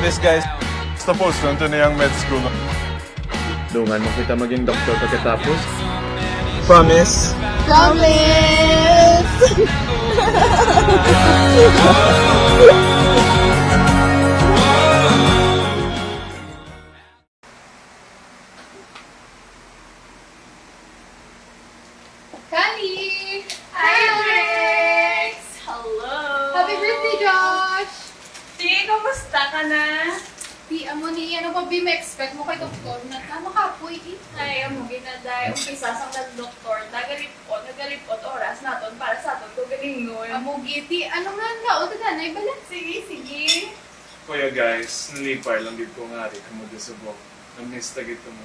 promise guys, tapos nandun na yung med school. Dungan mo kita maging doktor pagkatapos. Promise? Promise! Kali! Hi, Rex! Hello! Happy birthday, Josh! Di, kamusta ka na? Di, amo ni, ano pa may expect mo kay doktor na tama ka po, Ay, amo ginaday. Umpisa sa nag-doktor, nagalipot oras naton para sa aton ko galingon. Amo giti, ano nga nga, o taganay bala? Sige, sige. Kuya guys, nalipay lang dito ko nga rin kamo sa buhok. Namiss tagit mo.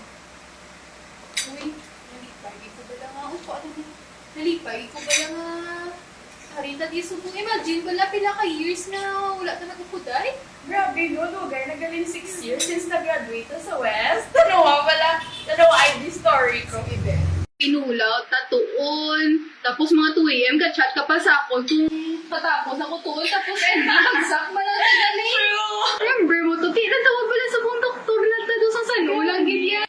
Uy, nalipay ko bala nga, o ano ni? Nalipay ko bala nga, harita di subong, imagine bala pila ka years na wala ta nagkukuday? Grabe, no, lugay. Nagaling 6 years since nag-graduate na sa West. Tanawa ID story ko. Pinulaw, tatuon, tapos mga 2 AM, ka-chat ka pa sa ako kung patapos ako tuon, tapos hindi, bagsak man lang sa gani. Remember mo to, tinatawag pala sa buong doktor na tado sa sanulang, ganyan.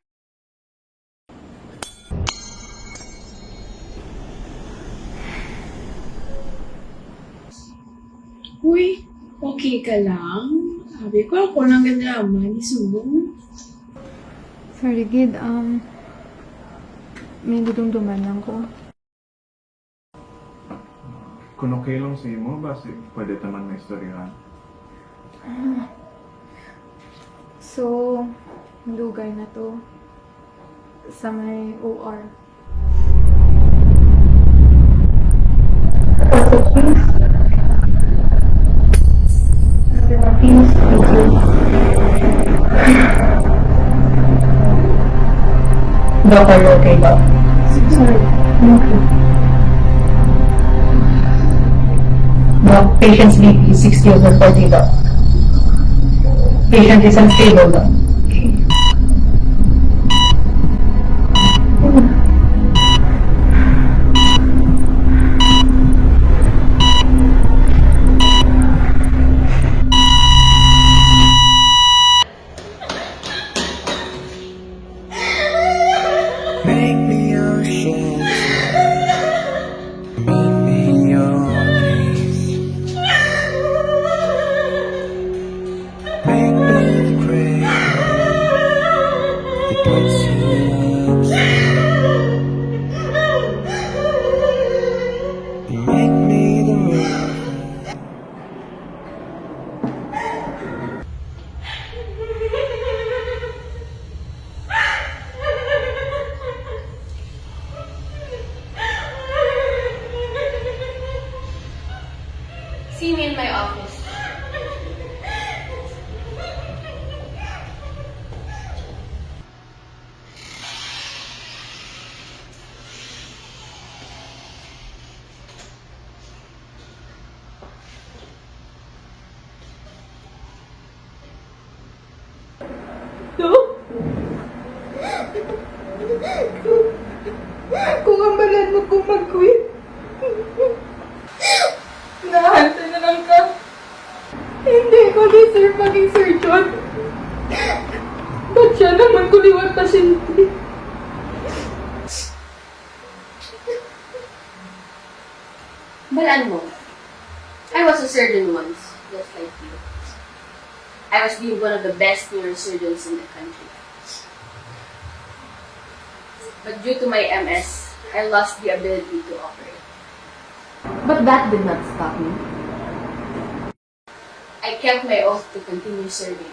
Uy, okay ka lang? Sabi ko ako lang ganyaman ni Subong. Sorry, Gid. May dudumduman lang ko. Kung okay lang sa imo, basi pwede naman may istoryahan. So, lugay na to. Sa may OR. Doc, are you okay, Doc? Sorry. Okay. Doc, patient's BP is 60 over 40, Doc. Patient is unstable, Doc. Make me your shelter. Meet me your peace. Make me the cradle that puts you in. Make me the river. See me in my office. Kung ang balan mo kung mag-quit. Nahantay na lang ka. Hindi ko deserve maging surgeon. Ba't siya naman kuliwat pasyente? Balaan mo, I was a surgeon once, just like you. I was deemed one of the best neurosurgeons in the country. But due to my MS, I lost the ability to operate. But that did not stop me. I kept my oath to continue serving.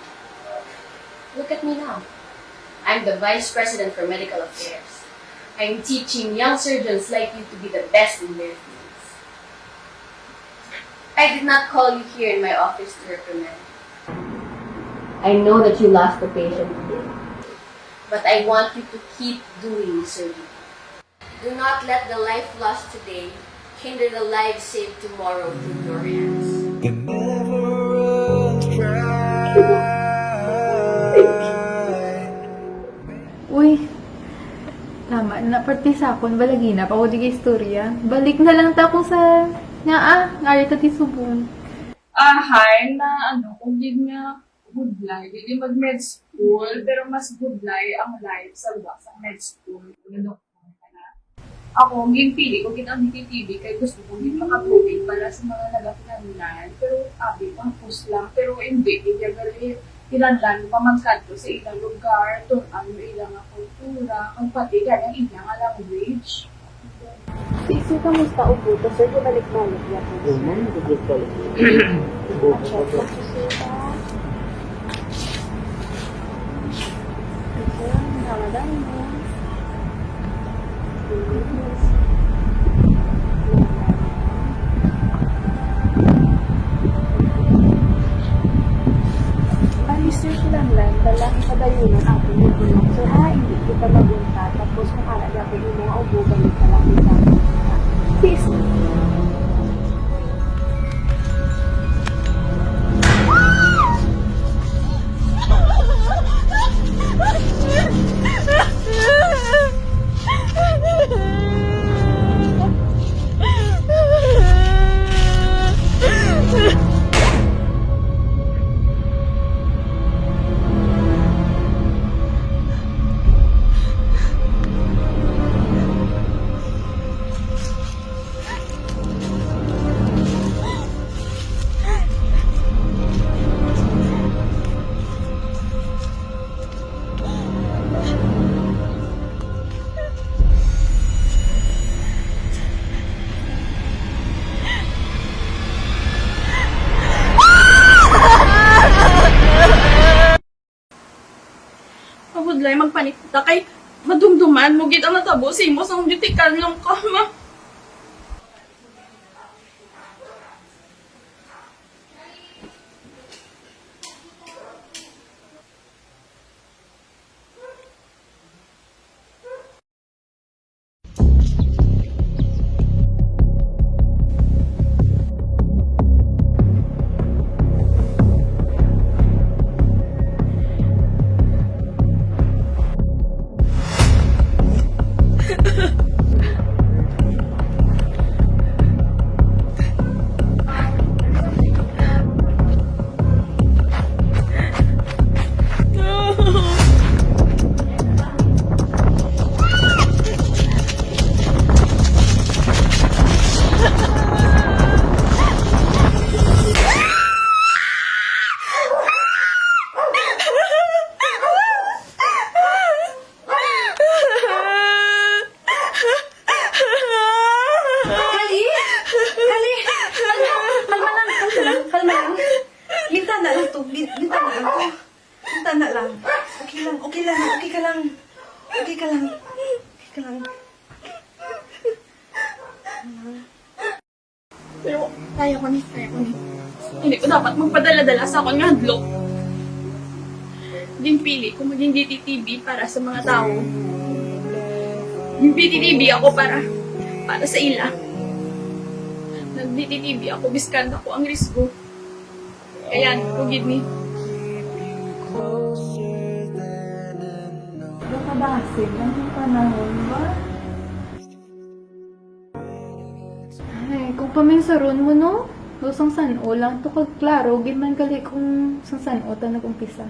Look at me now. I'm the Vice President for Medical Affairs. I'm teaching young surgeons like you to be the best in their fields. I did not call you here in my office to reprimand. I know that you lost the patient today, but I want you to keep doing surgery. Do not let the life lost today hinder the life saved tomorrow through your hands. It never runs dry. Uy, tama na pati sa akon balagi na pa ko di istorya. Balik na lang ta ko sa nga ngari ta ti subong. Hi, na kung din nga, budlay, hindi mag-med school, pero mas budlay ang life sa med school. Kung doktor ka na. Ako, yung pili ko, kitang DTTV, kaya gusto ko yung makatubig para sa mga nagapinanlan. Pero, abi, pangpus lang. Pero, hindi, gali, kinanlan, pamangkat ko sa ilang lugar, tunan mo ilang kultura, kung pati ganyan ilang language. Sisi, kamusta upo ko? Sir, bumalik-balik yan. Sir Silanlan, dalang ipadayunan ako yung bulong. Sir, hindi kita magunta. Tapos kung alaga ko yung mga ubo, balik ka lang sa akin. Please. Pabudlay, magpanita kay madumduman mo gid ang natabo sa imo sa beauty kanlong ka, ma. Pero, kaya ko ni. Hindi ko dapat magpadala-dala sa akong hadlok. Din pili ko maging DTTV para sa mga tao. Yung DTTV ako para sa ila. Nag-DTTV ako, biskan ako ang risgo. Kaya, tugid ni. Nakabasig lang yung panahon ba? Ay, kung paminsaron mo, no? Lusang san-o lang to kagklaro, giman gali kung sang san-o ta nag-umpisa.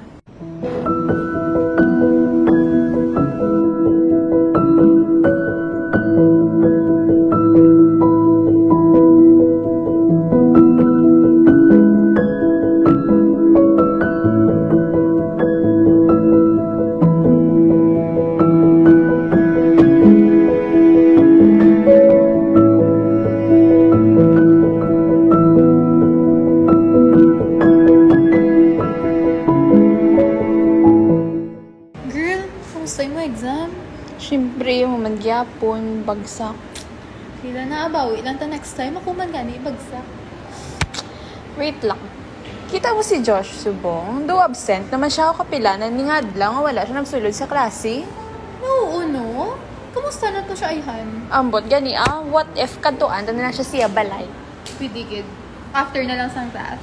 Siyempre, magyapon, bagsak. Sila na abawi lang ta next time, ako man gani bagsak. Wait lang. Kita mo si Josh Subong? Do absent naman siya ako kapilanan ni Hadlang wala siya nagsulod sa klase. Oo, no? Kamusta na to siya ayhan? Ambot gani what if kantuan na lang siya siya balay. Pidigid. After na lang sang class.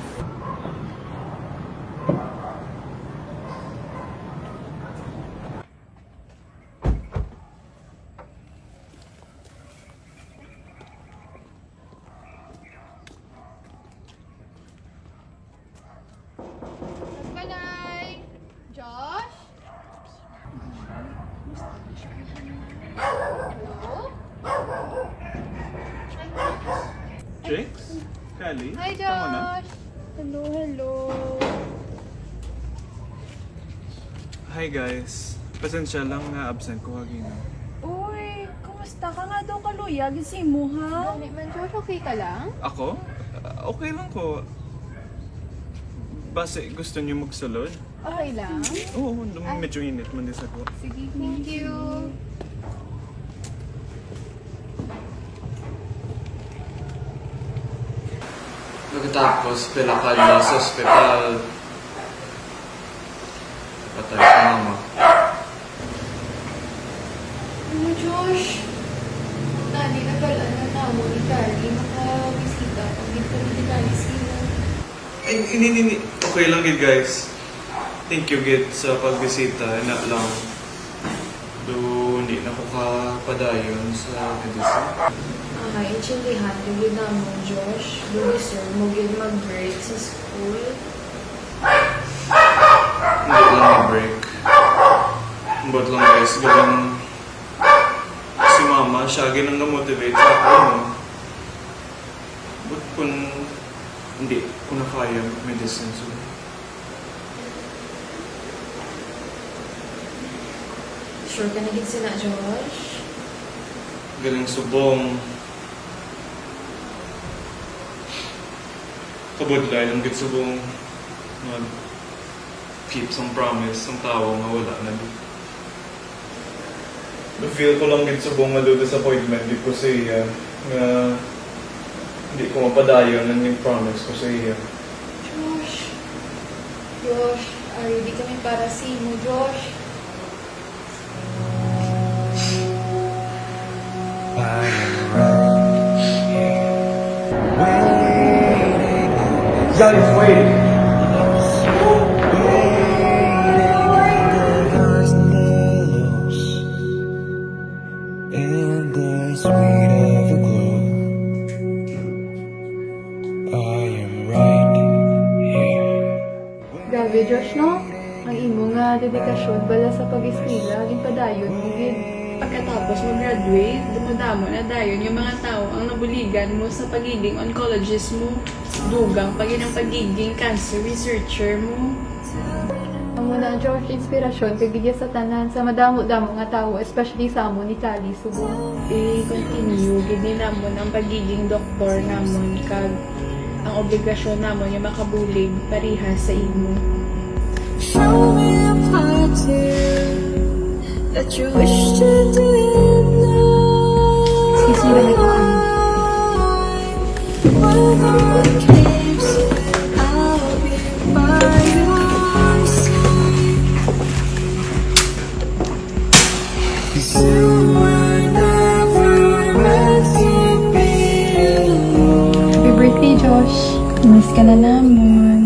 Jakes? Callie? Hi, Tama na? Josh! Hello. Hi guys. Pasensya lang na absent ko kagina. Uy, kumusta ka nga daw kaluya? Gising mo ha? Dali man, Josh, okay ka lang? Ako? Okay lang ko. Base gusto niyo magsulod? Okay lang? Oo, medyo init man din ako. Sige, thank you. Pagkatapos, pinakala sa ospital. Patay si mama. Ano, Josh? Nani, nagkalala mo ni Carly. Makabisita pag dito ni Carly sila. Ay, hindi. Okay lang gid guys. Thank you gid sa pagbisita. Na lang. Do, hindi na ko kapadayon sa medicine. Ay, intindihan ko yun na mo, Josh. Deserve mo yun mag-break sa school. Hindi lang mag-break. But lang guys, ganun si mama, siya ginang na-motivate sa ako, no? But kung hindi ko na kaya medicine, so Sure ka na gid sila, Josh? galing subong. Kabudlay lang git subong keep some promise, ang tao nga wala na di. Na-feel ko lang git subong nga do disappointment di ko siya nga hindi ko mapadayon ang yung promise ko sa iya. Josh, ready kami para sa mo, Josh. I am right here, waiting. Guys, wait! The highs and the lows, and the sweet everglow. I am right here. Grabe, Josh, no? Ang imo nga dedikasyon bala sa pag-eskwela, aging padayon mo, gid. Pagkatapos mag-graduate, dumadamo na dayon yung mga tao ang nabuligan mo sa pagiging oncologist mo. Dugang pa yun ang pagiging cancer researcher mo. Amo na, Josh, inspirasyon kay gid sa tanan sa madamo-damo nga tao, especially sa amo ni Callie subong. I-continue, gini namon ang pagiging doktor namon kag ang obligasyon namon yung makabulig parihas sa imo. Show me a part that you wish to deny. Excuse me, lamig ko kami. Whatever it takes, I'll be by your side. 'Cause you were never meant to be alone. Happy birthday, Josh. Miss ka na naman.